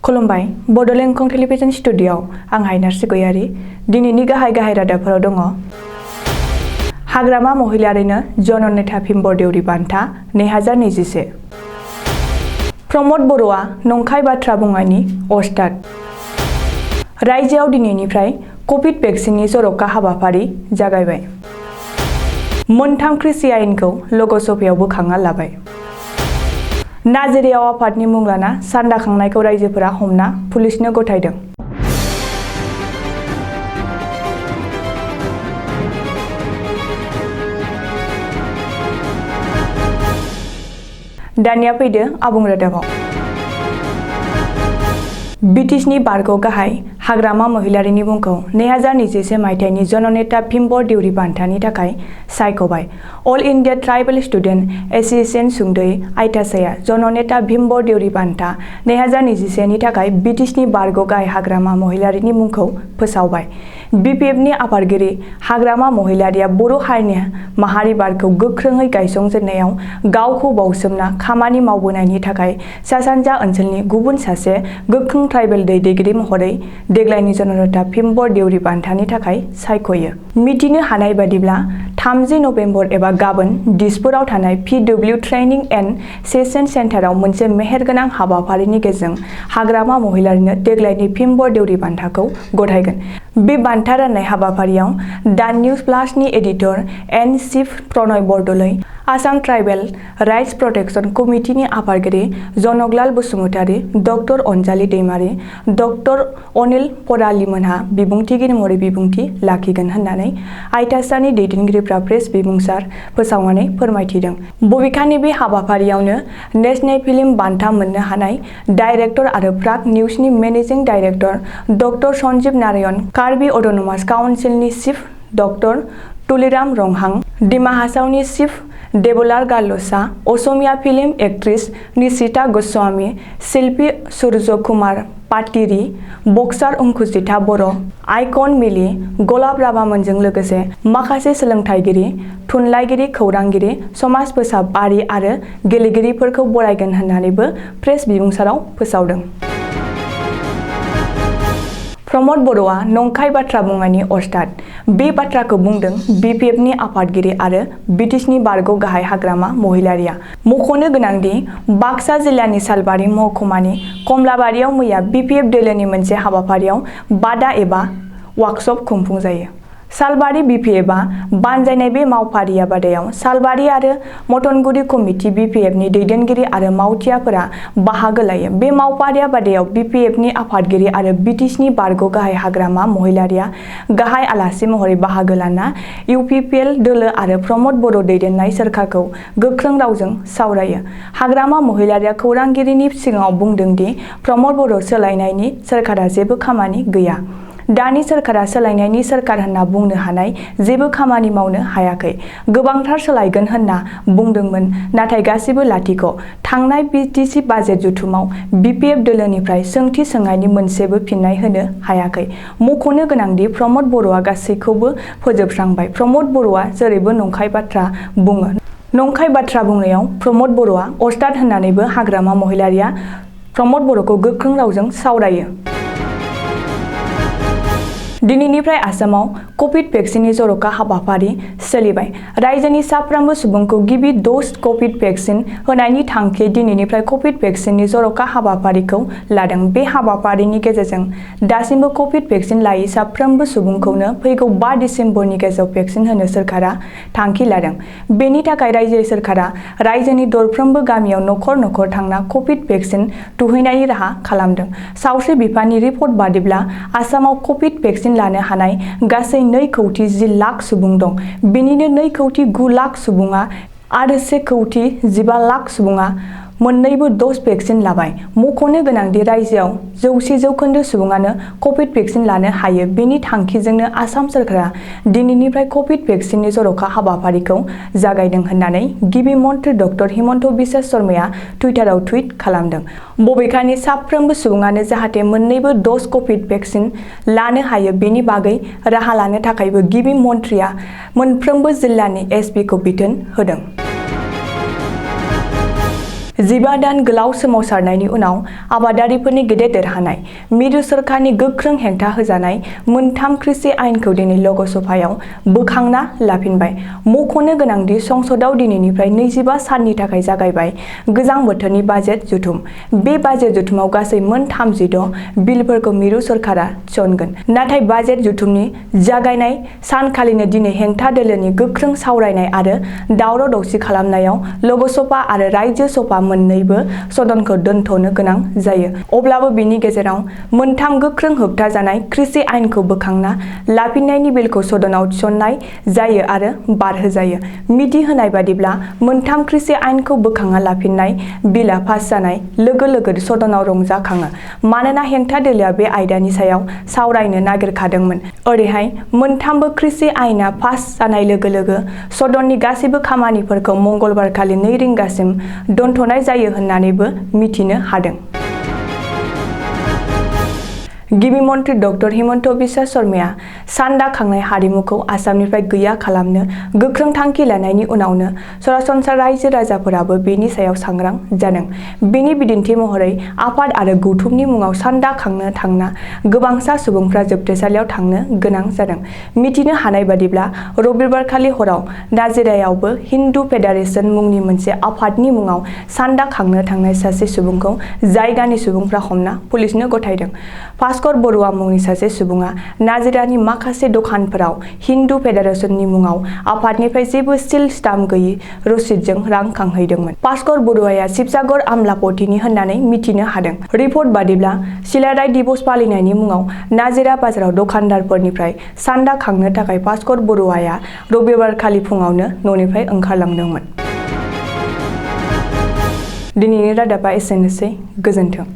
खुलुमबाय बडोलेण्ड एंखं टेलिभिजन स्टुडिय'आव आं हायनार्सि गयारी दिनैनि गाहाय रादाबफोराव दङ। हाग्रामा महिलारिनो जननेता भीम बरदेउरि बान्था 2021। प्रमद बर'आ नंखाय बाथ्रा बुंनायनि अस्ताद। रायजोआव दिनैनिफ्राय कभिड भेक्सिननि जर'खा हाबाफारि जागायबाय। मोनथाम कृषि आयेनखौ लोकसभायाव बोखांना लाबाय। नाजिरायाव आफादनि मुं लाना सान्दा खांनायखौ रायजोफोरा हमना पुलिसनो गथायदों। दानिया फैदो आबुं रादाबाव। बिटिसिनि बारग' गाहाय हाग्रामा महिलारिनि मुंखौ 2021 मायथाइनि जननेता भीम बरदेउरि बान्थानि थाखाय सायख'बाय। All India tribal student association सुंद'यै आइथासाया जननेता भीम बरदेउरि बान्था 2021 नि थाखाय बिटिसिनि बारग' गाहाय हाग्रामा महिलारिनि मुंखौ फोसावबाय। बिपिएफनि आफादगिरि हाग्रामा महिलारिया बर' हारिनि माहारि बारखौ गोख्रोङै गायसंजेननायाव गावखौ बाउसोमना खामानि मावबोनायनि थाखाय सा सानजा ओनसोलनि गुबुन सासे गोख्रों ट्राइबेल दैदेनगिरि महरै देग्लायनि जननेता भीम बरदेउरि बान्थानि थाखाय सायख'यो। मिथिनो हानाय बादिब्ला 30 नभेम्बर एबा गाबोन दिसपुराव थानाय PW ट्रेनिं एन्ड सेसन सेन्टाराव मोनसे मेहेरगोनां हाबाफारिनि गेजेरजों हाग्रामा महिलारिनो देग्लायनि भीम बरदेउरि बान्थाखौ गथायगोन। बे बान्था राननाय हाबाफारियाव दा निउज प्लासनि editor and chief Pranay Bordoloi, Assam tribal rights protection कमिटिनि आफादगिरि जनकलाल बसुमतारी, डक्टर अनजालि दैमारी, डक्टर अनिल परालिमोनहा बिबुंथिगिरि महरै बिबुंथि लाखिगोन होननानै आइथासानि दैदेनगिरिफ्रा प्रेस बिबुंसार फोसावनानै फोरमायथिदों। बबेखानि बे हाबाफारियावनो नेशनेल फिल्म बान्था मोननो हानाय डाइरेक्टर आरो प्राग निउजनि managing director doctor Sanjib Narayan, Karbi autonomous काउन्सिलनि चिफ डक्टर तुलिराम रंहां, डिमा हासावनि chief Debolal Gorlosa, Asomiya film actress Nishita Goswami, शिल्पी सूर्य कुमार पाटिरी, बक्सार अंकुजिथा बर', आइकन मिलि, गलाब राभामोनजों लोगोसे माखासे सोलोंथाइगिरि, थुनलाइगिरि, खौरांगिरि, समाज फोसाबारि आरो गेलेगिरिफोरखौ बरायगोन होननानैबो प्रेस बिबुंसाराव फोसावदों। प्रमद बर'आ नंखाय बाथ्रा बुंनायनि अस्ताद। बे बाथ्राखौ बुंदों बिपिएफनि आफादगिरि आरो बिटिसिनि बारग' गाहाय हाग्रामा महिलारिया। मख'नो गोनांदि बाक्सा जिल्लानि सालबारि महकुमानि कमलाबारियाव मैया बिपिएफ दोलोनि मोनसे हाबाफारियाव बादा एबा वार्कशप खुंफुंजायो। सालबारि बिपिएफआ बानजायनाय बे मावफारिया बादायाव सालबारि आरो मटनगुरि कमिटि बिपिएफनि दैदेनगिरि आरो मावथिआफोरा बाहागो लायो। बे मावफारिया बादायाव बिपिएफनि आफादगिरि आरो बिटिसिनि बारग' गाहाय हाग्रामा महिलारिया गाहाय आलासि महरै बाहागो लाना इउपिपिएल दोलो आरो प्रमद बर' दैदेननाय सोरखारखौ गोख्रों रावजों सावरायो। हाग्रामा महिलारिया खौरांगिरिनि सिगाङाव बुंदों दि प्रमद बर' सोलायनायनि सोरखारा जेबो खामानि गैया। दानि सोरखारा सोलायनायनि सोरखार होनना बुंनो हानाय जेबो खामानि मावनो हायाखै। गोबांथार सोलायगोन होनना बुंदोंमोन, नाथाय गासिबो लाथिख'। थांनाय बिटिसि बाजेट जथुमाव बिपिएफ दोलोनिफ्राय सोंथि सोंनायनि मोनसेबो फिननाय होनो हायाखै। मख'नो गोनांदि प्रमद बर'आ गासैखौबो फोजोबस्रांबाय। प्रमद बर'आ जेरैबो नंखाय बाथ्रा बुङो। नंखाय बाथ्रा बुंनायाव प्रमद बर'आ अस्ताद होननानैबो हाग्रामा महिलारिया प्रमद बर'खौ गोख्रों रावजों सावरायो। दिनैनिफ्राय आसामाव कभिड भेक्सिननि जर'खा हाबाफारि सोलिबाय। रायजोनि साफ्रोमबो सुबुंखौ गिबि ड'ज कभिड भेक्सिन होनायनि थांखियै दिनैनिफ्राय कभिड भेक्सिननि जर'खा हाबाफारिखौ लादों। बे हाबाफारिनि गेजेरजों दासिमबो कभिड भेक्सिन लायै साफ्रोमबो सुबुंखौनो फैगौ 5 दिसेम्बरनि गेजेराव भेक्सिन होनो सोरखारा थांखि लादों। बेनि थाखाय रायजो सोरखारा रायजोनि दरफ्रोमबो गामियाव नखर नखर थांना कभिड भेक्सिन थुहैनायनि राहा खालामदों। सावस्रि बिफाननि रिपर्ट बादिब्ला आसामाव कभिड भेक्सिन लानो हानाय गासै 2,10 लाख सुबुं दं। बेनिनो 2,09 लाख सुबुङा आरो 1,15 लाख सुबुङा मोन्नैबो ड'ज भेक्सिन लाबाय। मख'नो गोनांदि रायजोआव 100% सुबुङानो कभिड भेक्सिन लानो हायो। बेनि थांखिजोंनो आसाम सोरखारा दिनैनिफ्राय कभिड भेक्सिननि जर'खा हाबाफारिखौ जागायदों होननानै गिबि मन्थ्रि डक्टर हिमन्त बिश्व शर्माया टुइटाराव टुइट खालामदों। बबेखानि साफ्रोमबो सुबुङानो जाहाथे मोन्नैबो ड'ज कभिड भेक्सिन लानो हायो बेनि बागै राहा लानो थाखायबो गिबि मन्थ्रिया मोनफ्रोमबो जिल्लानि एसपिखौ बिथोन होदों। 15 दान गोलाव सोमावसारनायनि उनाव आबादारिफोरनि गेदेर देरहानाय मिरु सोरखारनि गोख्रों हेंथा होजानाय मोनथाम कृषि आयेनखौ दिनै लोकसभायाव बोखांना लाफिनबाय। मख'नो गोनांदि संसदआव दिनैनिफ्राय 25 साननि थाखाय जागायबाय गोजां बोथोरनि बाजेट जथुम। बे बाजेट जथुमाव गासै मोन 36 बिलफोरखौ मिरु सोरखारा थिसनगोन। नाथाय बाजेट जथुमनि जागायनाय सानखालिनो दिनै हेंथा दोलोनि गोख्रों सावरायनाय आरो दावराव दावसि खालामनायाव लोकसभा आरो रायजो सभा मोन्नैबो सदनखौ दोनथ'नो गोनां जायो। अब्लाबो बिनि गेजेराव मोनथाम गोख्रों होबथाजानाय कृषि आयेनखौ बोखांना लाफिननायनि बिलखौ सदनाव थिसननाय जायो आरो बारहोजायो। मिथिहोनाय बादिब्ला मोनथाम कृषि आयेनखौ बोखांना लाफिननाय बिलआ पास जानाय लोगो लोगो सदनाव रंजाखाङो। मानोना हेंथा दोलोआ बे आयदानि सायाव सावरायनो नागिरखादोंमोन। ओरैहाय मोनथामबो कृषि आयेना पास जानाय लोगो लोगो सदननि गासैबो खामानिफोरखौ मंगलबारखालि 2 रिंगासिम दोनथ'नाय जायो होननानैबो मिथिनो हादों। गिबि मन्त्रि डक्टर हिमन्त बिश्व शर्माया सान्दा खांनाय हारिमुखौ आसामनिफ्राय गैया खालामनो गोख्रों थांखि लानायनि उनावनो सरासनस्रा रायजो राजाफोराबो बेनि सायाव सांग्रां जादों। बेनि बिदिन्थि महरै आफाद आरो गौथुमनि मुङाव सान्दा खांनो थांना गोबांसा सुबुंफ्रा जोबथेसालियाव थांनो गोनां जादों। मिथिनो हानाय बादिब्ला रबिबारखालि हराव नाजिरायावबो हिन्दु फेडारेशन मुंनि मोनसे आफादनि मुङाव सान्दा खांनो थांनाय सासे सुबुंखौ जायगानि सुबुंफ्रा हमना पुलिसनो गथायदों। भास्कर बरुवा मुंनि सासे सुबुङा नाजिरानि माखासे दखानफोराव हिन्दु फेडारेशननि मुङाव आफादनिफ्राय जेबो सिल स्टाम्प गैयै रसिदजों रां खांहैदोंमोन। भास्कर बरुवाया शिबसागर आमलापतिनि होननानै मिथिनो हादों। रिपर्ट बादिब्ला सिलाराय दिवस फालिनायनि मुङाव नाजिरा बाजाराव दखानदारफोरनिफ्राय सान्दा खांनो थाखाय भास्कर बरुवाया रबिबारखालि फुङावनो न'निफ्राय ओंखारलांदोंमोन। दिनैनि रादाबा एसेनोसै। गोजोन्थों।